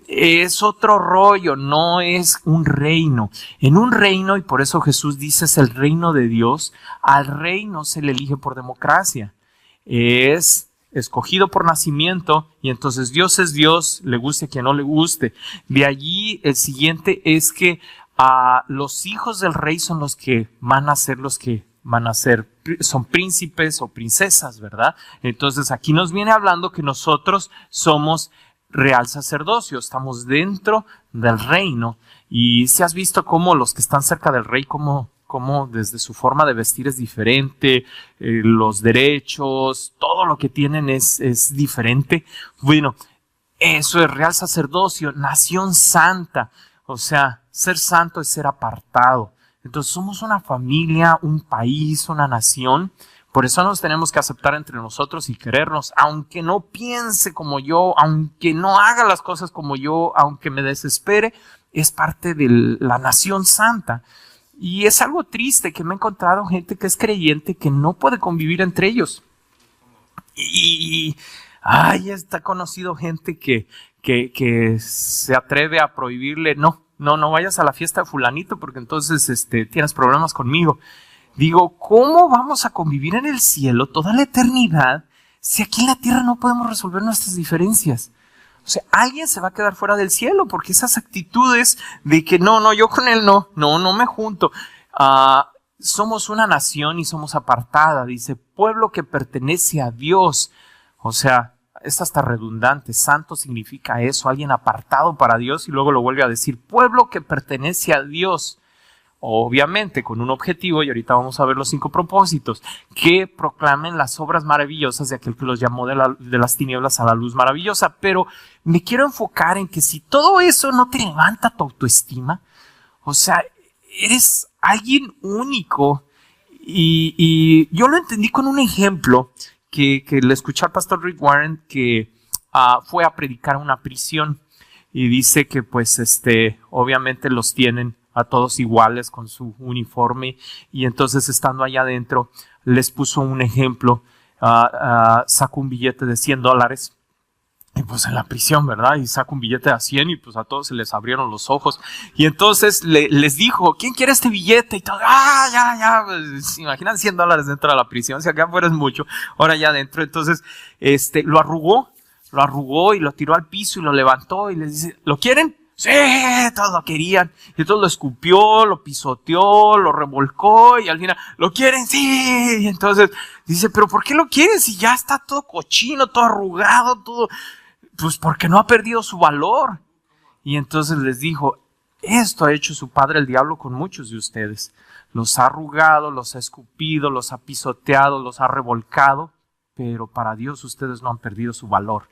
Es otro rollo, no es un reino. En un reino, y por eso Jesús dice es el reino de Dios, al rey no se le elige por democracia. Es escogido por nacimiento y entonces Dios es Dios, le guste a quien no le guste. De allí el siguiente es que los hijos del rey son los que van a ser son príncipes o princesas, ¿verdad? Entonces aquí nos viene hablando que nosotros somos real sacerdocio, estamos dentro del reino. Y si has visto cómo los que están cerca del rey, cómo desde su forma de vestir es diferente, los derechos, todo lo que tienen es diferente. Bueno, eso es real sacerdocio, nación santa. O sea, ser santo es ser apartado. Entonces somos una familia, un país, una nación. Por eso nos tenemos que aceptar entre nosotros y querernos, aunque no piense como yo, aunque no haga las cosas como yo, aunque me desespere, es parte de la nación santa. Y es algo triste que me he encontrado gente que es creyente que no puede convivir entre ellos. Está conocido gente que se atreve a prohibirle, no vayas a la fiesta de fulanito porque entonces tienes problemas conmigo. Digo, ¿cómo vamos a convivir en el cielo toda la eternidad si aquí en la tierra no podemos resolver nuestras diferencias? O sea, alguien se va a quedar fuera del cielo porque esas actitudes de que yo con él no me junto. Somos una nación y somos apartada. Dice, pueblo que pertenece a Dios. O sea, es hasta redundante. Santo significa eso, alguien apartado para Dios, y luego lo vuelve a decir, pueblo que pertenece a Dios. Obviamente con un objetivo, y ahorita vamos a ver los 5 propósitos, que proclamen las obras maravillosas de aquel que los llamó de las tinieblas a la luz maravillosa. Pero me quiero enfocar en que si todo eso no te levanta tu autoestima, o sea, eres alguien único Y yo lo entendí con un ejemplo que le escuché al pastor Rick Warren, que fue a predicar a una prisión y dice que pues obviamente los tienen a todos iguales con su uniforme, y entonces estando allá adentro les puso un ejemplo, sacó un billete de $100 y pues en la prisión, ¿verdad? Y saca un billete de 100 y pues a todos se les abrieron los ojos. Y entonces les dijo, ¿quién quiere este billete? Y todo, ya. Pues, imaginan $100 dentro de la prisión. Si acá afuera es mucho, ahora ya adentro. Entonces, lo arrugó y lo tiró al piso y lo levantó y les dice, ¿lo quieren? Sí, todos lo querían. Y entonces lo escupió, lo pisoteó, lo revolcó y al final, ¿lo quieren? Sí. Y entonces dice, ¿pero por qué lo quieren si ya está todo cochino, todo arrugado, todo? Pues porque no ha perdido su valor. Y entonces les dijo, esto ha hecho su padre el diablo con muchos de ustedes. Los ha arrugado, los ha escupido, los ha pisoteado, los ha revolcado, pero para Dios ustedes no han perdido su valor.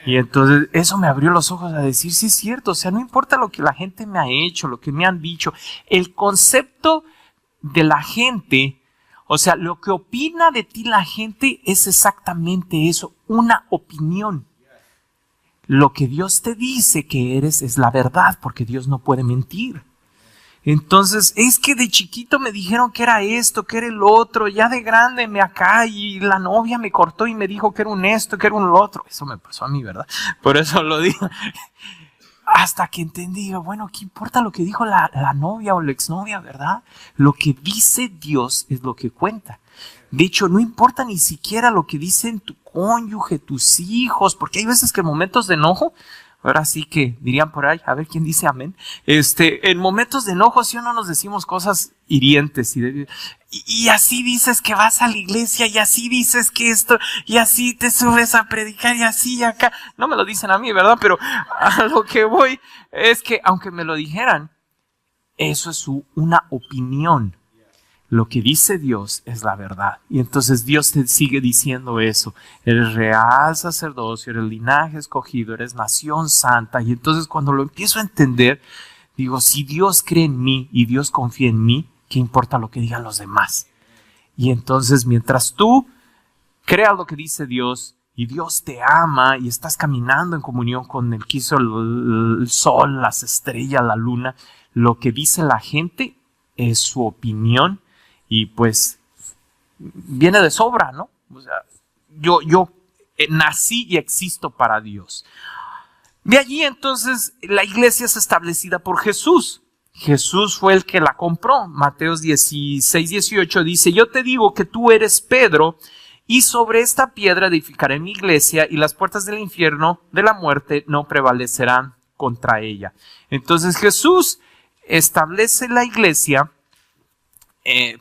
Y entonces eso me abrió los ojos a decir, sí es cierto, o sea, no importa lo que la gente me ha hecho, lo que me han dicho, el concepto de la gente, o sea, lo que opina de ti la gente es exactamente eso, una opinión. Lo que Dios te dice que eres es la verdad, porque Dios no puede mentir. Entonces, es que de chiquito me dijeron que era esto, que era el otro, ya de grande me acá y la novia me cortó y me dijo que era un esto, que era un otro. Eso me pasó a mí, ¿verdad? Por eso lo digo. Hasta que entendí, bueno, ¿qué importa lo que dijo la novia o la exnovia, verdad? Lo que dice Dios es lo que cuenta. De hecho, no importa ni siquiera lo que dicen tu cónyuge, tus hijos, porque hay veces que en momentos de enojo, ahora sí que dirían por ahí, a ver quién dice amén, en momentos de enojo sí o no nos decimos cosas hirientes y así dices que vas a la iglesia y así dices que esto y así te subes a predicar y así y acá. No me lo dicen a mí, ¿verdad? Pero a lo que voy es que aunque me lo dijeran, eso es una opinión. Lo que dice Dios es la verdad. Y entonces Dios te sigue diciendo eso. Eres real sacerdocio, eres linaje escogido, eres nación santa. Y entonces cuando lo empiezo a entender, digo, si Dios cree en mí y Dios confía en mí, ¿qué importa lo que digan los demás? Y entonces mientras tú creas lo que dice Dios y Dios te ama y estás caminando en comunión con el que hizo el sol, las estrellas, la luna, lo que dice la gente es su opinión. Y pues viene de sobra, ¿no? O sea, yo nací y existo para Dios. De allí entonces la iglesia es establecida por Jesús. Jesús fue el que la compró. Mateos 16:18 dice, yo te digo que tú eres Pedro y sobre esta piedra edificaré mi iglesia y las puertas del infierno, de la muerte, no prevalecerán contra ella. Entonces Jesús establece la iglesia.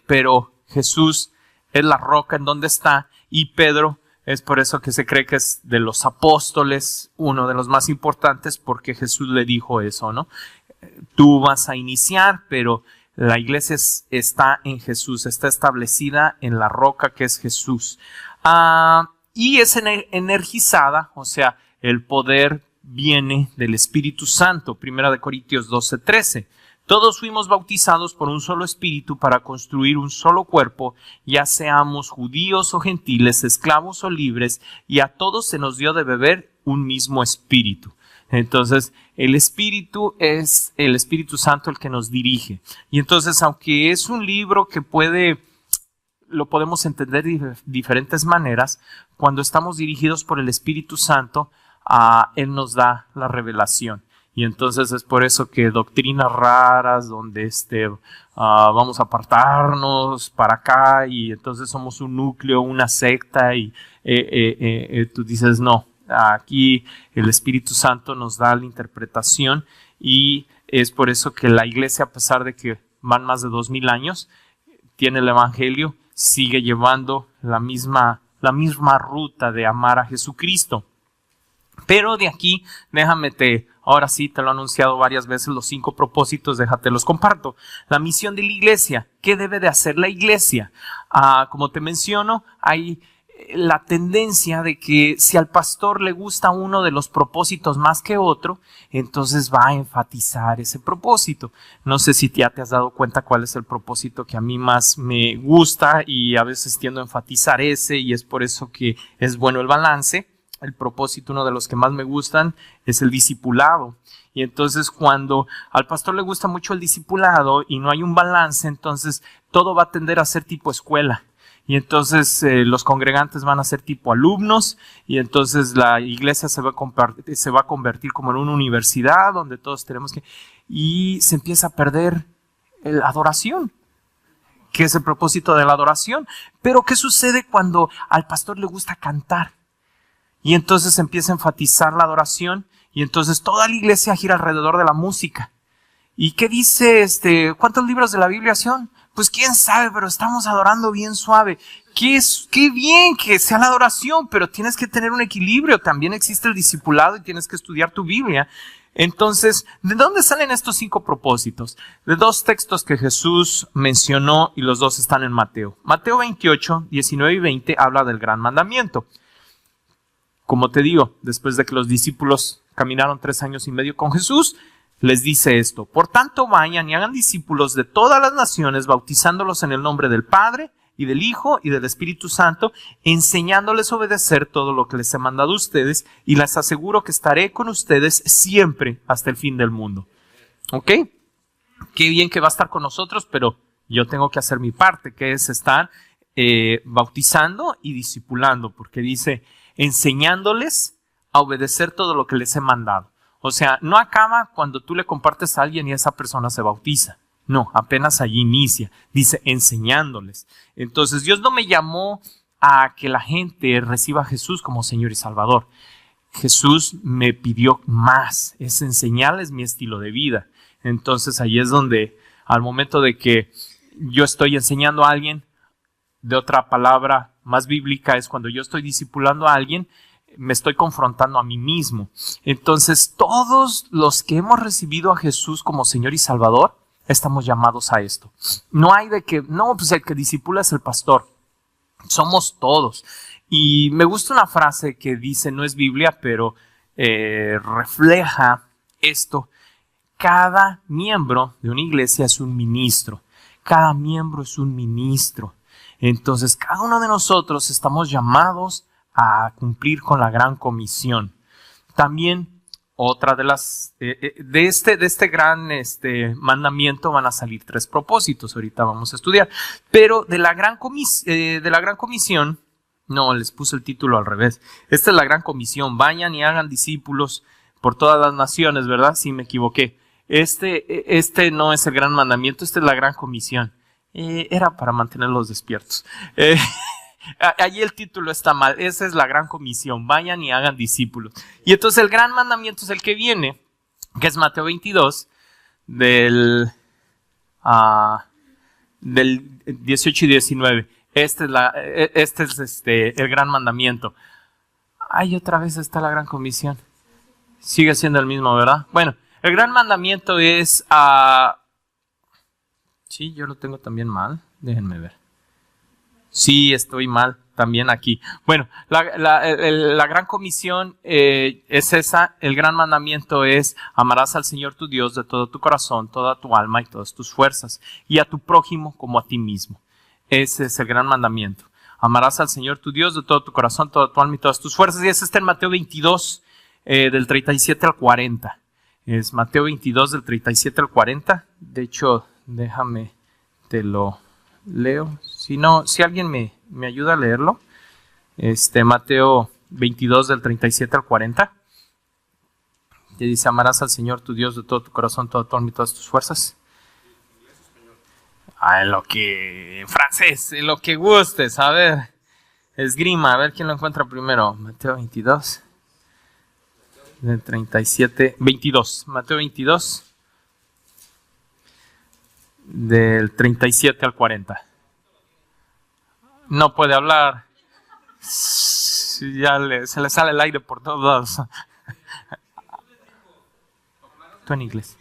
Pero Jesús es la roca en donde está y Pedro es por eso que se cree que es de los apóstoles uno de los más importantes, porque Jesús le dijo eso, ¿no? Tú vas a iniciar, pero la iglesia está en Jesús, está establecida en la roca que es Jesús. Y es energizada, o sea, el poder viene del Espíritu Santo, 1 Corintios 12:13. Todos fuimos bautizados por un solo espíritu para construir un solo cuerpo, ya seamos judíos o gentiles, esclavos o libres, y a todos se nos dio de beber un mismo espíritu. Entonces, el Espíritu es el Espíritu Santo el que nos dirige. Y entonces, aunque es un libro que lo podemos entender de diferentes maneras, cuando estamos dirigidos por el Espíritu Santo, Él nos da la revelación. Y entonces es por eso que doctrinas raras donde vamos a apartarnos para acá y entonces somos un núcleo, una secta y tú dices no, aquí el Espíritu Santo nos da la interpretación y es por eso que la iglesia, a pesar de que van más de 2000 años, tiene el evangelio, sigue llevando la misma ruta de amar a Jesucristo. Pero de aquí, ahora sí te lo he anunciado varias veces, los 5 propósitos, déjate los comparto. La misión de la iglesia, ¿qué debe de hacer la iglesia? Como te menciono, hay la tendencia de que si al pastor le gusta uno de los propósitos más que otro, entonces va a enfatizar ese propósito. No sé si ya te has dado cuenta cuál es el propósito que a mí más me gusta y a veces tiendo a enfatizar ese, y es por eso que es bueno el balance. El propósito, uno de los que más me gustan, es el discipulado. Y entonces cuando al pastor le gusta mucho el discipulado y no hay un balance, entonces todo va a tender a ser tipo escuela. Y entonces los congregantes van a ser tipo alumnos, y entonces la iglesia se va a convertir como en una universidad donde todos tenemos que... Y se empieza a perder la adoración, que es el propósito de la adoración. Pero ¿qué sucede cuando al pastor le gusta cantar? Y entonces se empieza a enfatizar la adoración, y entonces toda la iglesia gira alrededor de la música. ¿Y qué dice cuántos libros de la Biblia son? Pues quién sabe, pero estamos adorando bien suave. Qué bien que sea la adoración, pero tienes que tener un equilibrio. También existe el discipulado y tienes que estudiar tu Biblia. Entonces, ¿de dónde salen estos 5 propósitos? De 2 textos que Jesús mencionó, y los 2 están en Mateo. Mateo 28, 19 y 20 habla del gran mandamiento. Como te digo, después de que los discípulos caminaron 3 años y medio con Jesús, les dice esto: por tanto vayan y hagan discípulos de todas las naciones, bautizándolos en el nombre del Padre y del Hijo y del Espíritu Santo, enseñándoles a obedecer todo lo que les he mandado a ustedes, y les aseguro que estaré con ustedes siempre hasta el fin del mundo. ¿Ok? Qué bien que va a estar con nosotros, pero yo tengo que hacer mi parte, que es estar bautizando y discipulando, porque dice enseñándoles a obedecer todo lo que les he mandado. O sea, no acaba cuando tú le compartes a alguien y esa persona se bautiza. No, apenas allí inicia. Dice enseñándoles. Entonces, Dios no me llamó a que la gente reciba a Jesús como Señor y Salvador. Jesús me pidió más. Es enseñarles mi estilo de vida. Entonces, ahí es donde, al momento de que yo estoy enseñando a alguien, de otra palabra más bíblica, es cuando yo estoy discipulando a alguien, me estoy confrontando a mí mismo. Entonces, todos los que hemos recibido a Jesús como Señor y Salvador, estamos llamados a esto. No hay de que, no, pues el que discipula es el pastor. Somos todos. Y me gusta una frase que dice, no es Biblia, pero refleja esto. Cada miembro de una iglesia es un ministro. Cada miembro es un ministro. Entonces, cada uno de nosotros estamos llamados a cumplir con la gran comisión. También, otra de las, de este gran mandamiento van a salir 3 propósitos. Ahorita vamos a estudiar. Pero de la gran comisión, no, les puse el título al revés. Esta es la gran comisión. Vayan y hagan discípulos por todas las naciones, ¿verdad? Sí, me equivoqué. Este no es el gran mandamiento, esta es la gran comisión. Era para mantenerlos despiertos. Allí el título está mal. Esa es la gran comisión. Vayan y hagan discípulos. Y entonces el gran mandamiento es el que viene, que es Mateo 22, del 18 y 19. Este es el gran mandamiento. Ay, otra vez está la gran comisión. Sigue siendo el mismo, ¿verdad? Bueno, el gran mandamiento es... Sí, yo lo tengo también mal. Déjenme ver. Sí, estoy mal también aquí. Bueno, la gran comisión es esa. El gran mandamiento es: amarás al Señor tu Dios de todo tu corazón, toda tu alma y todas tus fuerzas, y a tu prójimo como a ti mismo. Ese es el gran mandamiento. Amarás al Señor tu Dios de todo tu corazón, toda tu alma y todas tus fuerzas. Y ese está en Mateo 22, del 37 al 40. Es Mateo 22, del 37 al 40. De hecho, déjame, te lo leo. Si alguien me ayuda a leerlo. Mateo 22, del 37 al 40. Que dice: amarás al Señor tu Dios de todo tu corazón, toda tu alma y todas tus fuerzas. En francés, en lo que gustes. A ver, esgrima, a ver quién lo encuentra primero. Mateo 22, del 37, 22. Mateo 22, del 37 al 40. No puede hablar. Ya se le sale el aire por todos lados. Tú en inglés.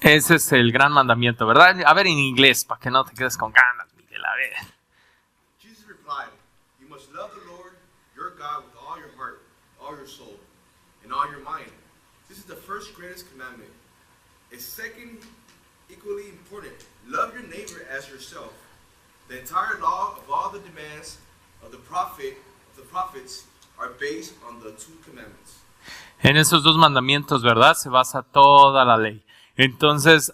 Ese es el gran mandamiento, ¿verdad? A ver en inglés, para que no te quedes con ganas, Miguel, a ver. Jesus replied, "You must love the Lord your God with all your heart, all your soul, and all your mind. This is the first greatest commandment. A second, equally important, love your neighbor as yourself. The entire law of all the demands of the prophets are based on the two commandments." En esos dos mandamientos, ¿verdad? Se basa toda la ley. Entonces,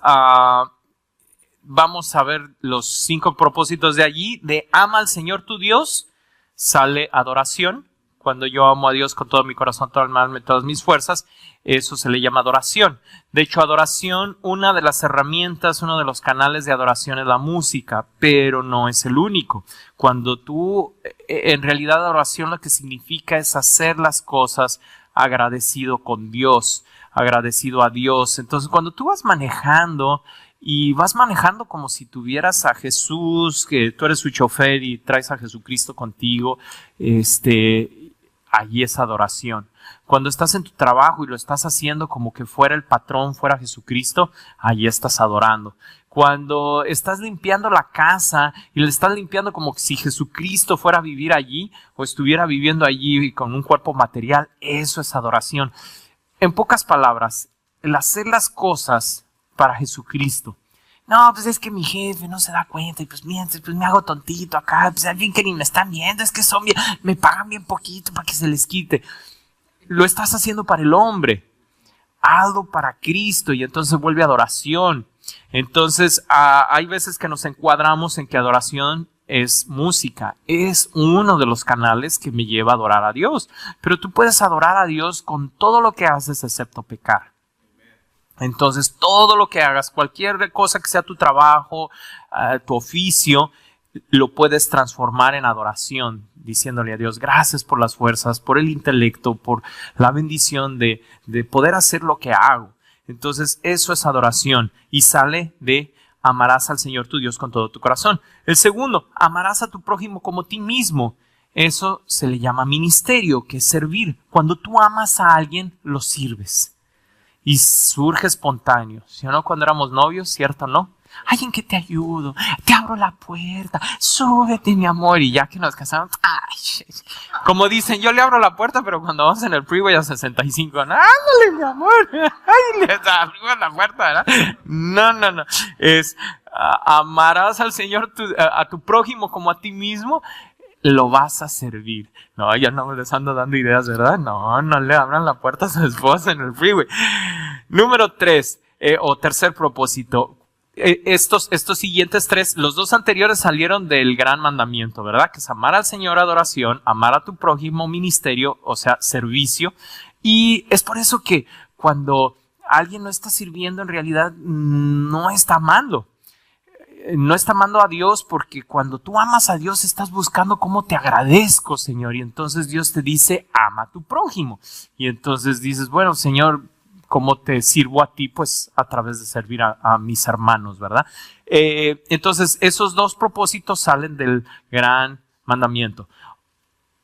vamos a ver los 5 propósitos de allí. De ama al Señor tu Dios, sale adoración. Cuando yo amo a Dios con todo mi corazón, toda mi alma y todas mis fuerzas, eso se le llama adoración. De hecho, adoración, una de las herramientas, uno de los canales de adoración es la música, pero no es el único. Cuando tú, en realidad, adoración lo que significa es hacer las cosas agradecido con Dios, agradecido a Dios. Entonces, cuando tú vas manejando y vas manejando como si tuvieras a Jesús, que tú eres su chofer y traes a Jesucristo contigo, allí es adoración. Cuando estás en tu trabajo y lo estás haciendo como que fuera el patrón, fuera Jesucristo, allí estás adorando. Cuando estás limpiando la casa y le estás limpiando como si Jesucristo fuera a vivir allí o estuviera viviendo allí con un cuerpo material, eso es adoración. En pocas palabras, el hacer las cosas para Jesucristo. No, pues es que mi jefe no se da cuenta y pues mientras pues me hago tontito acá, pues alguien que ni me están viendo, es que son bien, me pagan bien poquito para que se les quite. Lo estás haciendo para el hombre. Hazlo para Cristo y entonces vuelve adoración. Entonces hay veces que nos encuadramos en que adoración es música. Es uno de los canales que me lleva a adorar a Dios. Pero tú puedes adorar a Dios con todo lo que haces excepto pecar. Entonces todo lo que hagas, cualquier cosa que sea tu trabajo, tu oficio, lo puedes transformar en adoración, diciéndole a Dios, gracias por las fuerzas, por el intelecto, por la bendición de poder hacer lo que hago. Entonces eso es adoración y sale de amarás al Señor tu Dios con todo tu corazón. El segundo, amarás a tu prójimo como a ti mismo. Eso se le llama ministerio, que es servir. Cuando tú amas a alguien, lo sirves. Y surge espontáneo. ¿Sí o no? Cuando éramos novios, ¿cierto o no? Ay, ¿en qué te ayudo? Te abro la puerta. Súbete, mi amor. Y ya que nos casamos, ay, como dicen, yo le abro la puerta, pero cuando vamos en el freeway a 65, ándale, mi amor. Ay, le abrimos la puerta, ¿verdad? No. Es amarás al Señor a tu prójimo como a ti mismo. Lo vas a servir. No, ya no les ando dando ideas, ¿verdad? No le abran la puerta a su esposa en el freeway. Número 3, o tercer propósito. Estos siguientes 3, los 2 anteriores salieron del gran mandamiento, ¿verdad? Que es amar al Señor, adoración, amar a tu prójimo, ministerio, o sea, servicio. Y es por eso que cuando alguien no está sirviendo, en realidad no está amando. No está amando a Dios, porque cuando tú amas a Dios estás buscando cómo te agradezco, Señor. Y entonces Dios te dice, ama a tu prójimo. Y entonces dices, bueno, Señor, ¿cómo te sirvo a ti? Pues a través de servir a mis hermanos, ¿verdad? Entonces esos 2 propósitos salen del gran mandamiento.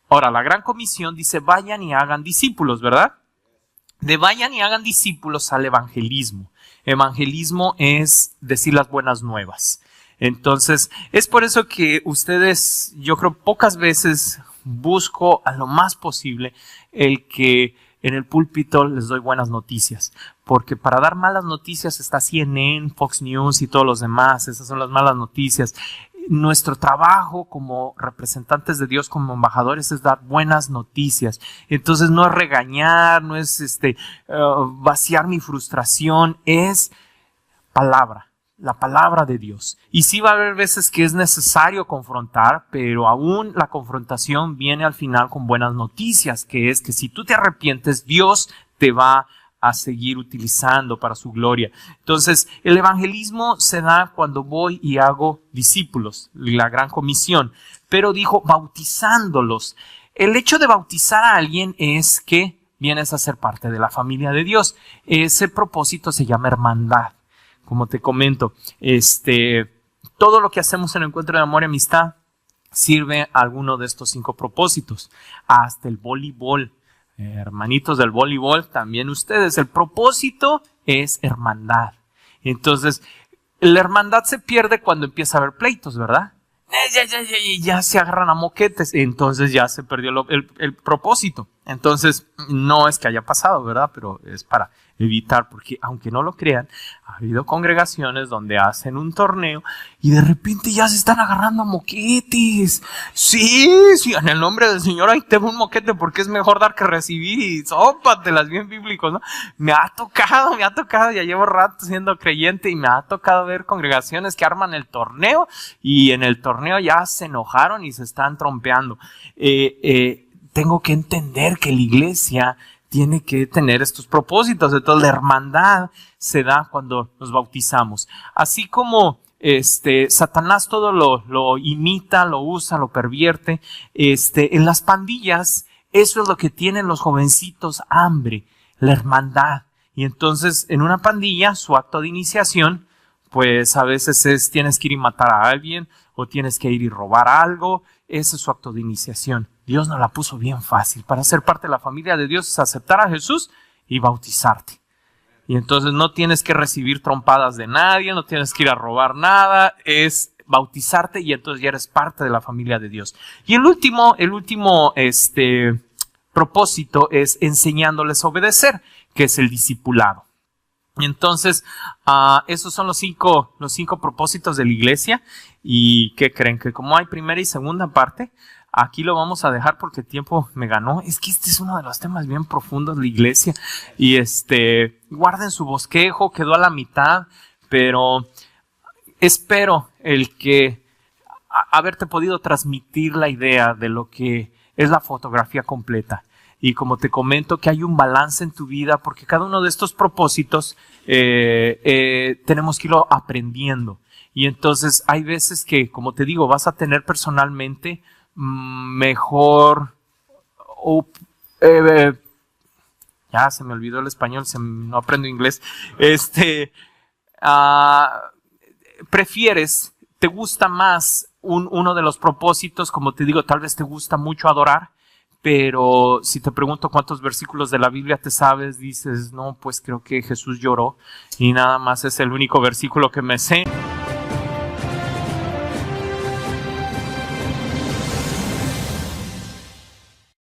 Ahora, la gran comisión dice, vayan y hagan discípulos, ¿verdad? De vayan y hagan discípulos sale evangelismo. Evangelismo es decir las buenas nuevas. Entonces, es por eso que ustedes, yo creo, pocas veces busco a lo más posible el que en el púlpito les doy buenas noticias. Porque para dar malas noticias está CNN, Fox News y todos los demás. Esas son las malas noticias. Nuestro trabajo como representantes de Dios, como embajadores, es dar buenas noticias. Entonces no es regañar, no es vaciar mi frustración, es palabra, la palabra de Dios. Y sí va a haber veces que es necesario confrontar, pero aún la confrontación viene al final con buenas noticias, que es que si tú te arrepientes, Dios te va a seguir utilizando para su gloria. Entonces, el evangelismo se da cuando voy y hago discípulos, la gran comisión, pero dijo bautizándolos. El hecho de bautizar a alguien es que vienes a ser parte de la familia de Dios. Ese propósito se llama hermandad. Como te comento, todo lo que hacemos en el encuentro de amor y amistad sirve a alguno de estos 5 propósitos. Hasta el voleibol. Hermanitos del voleibol, también ustedes. El propósito es hermandad. Entonces, la hermandad se pierde cuando empieza a haber pleitos, ¿verdad? Ya se agarran a moquetes, entonces ya se perdió el propósito. Entonces, no es que haya pasado, ¿verdad? Pero es para evitar, porque aunque no lo crean, ha habido congregaciones donde hacen un torneo y de repente ya se están agarrando a moquetes. Sí, en el nombre del Señor ahí tengo un moquete porque es mejor dar que recibir y sópatelas, bien bíblicos, ¿no? Me ha tocado, ya llevo rato siendo creyente y me ha tocado ver congregaciones que arman el torneo y en el torneo ya se enojaron y se están trompeando. Tengo que entender que la iglesia tiene que tener estos propósitos. Entonces la hermandad se da cuando nos bautizamos. Así como Satanás todo lo imita, lo usa, lo pervierte. En las pandillas, eso es lo que tienen los jovencitos, hambre, la hermandad. Y entonces en una pandilla, su acto de iniciación, pues a veces tienes que ir y matar a alguien o tienes que ir y robar algo. Ese es su acto de iniciación. Dios nos la puso bien fácil. Para ser parte de la familia de Dios es aceptar a Jesús y bautizarte. Y entonces no tienes que recibir trompadas de nadie, no tienes que ir a robar nada, es bautizarte y entonces ya eres parte de la familia de Dios. Y el último propósito es enseñándoles a obedecer, que es el discipulado. Y entonces, esos son los cinco propósitos de la iglesia. ¿Y qué creen? Que como hay primera y segunda parte, aquí lo vamos a dejar porque el tiempo me ganó. Es que este es uno de los temas bien profundos de la iglesia. Y guarden su bosquejo, quedó a la mitad, pero espero el que haberte podido transmitir la idea de lo que es la fotografía completa. Y como te comento, que hay un balance en tu vida, porque cada uno de estos propósitos tenemos que irlo aprendiendo. Y entonces hay veces que, como te digo, vas a tener personalmente mejor... ya se me olvidó el español, no aprendo inglés. Prefieres, te gusta más uno de los propósitos, como te digo, tal vez te gusta mucho adorar. Pero si te pregunto cuántos versículos de la Biblia te sabes, dices, no, pues creo que Jesús lloró y nada más es el único versículo que me sé.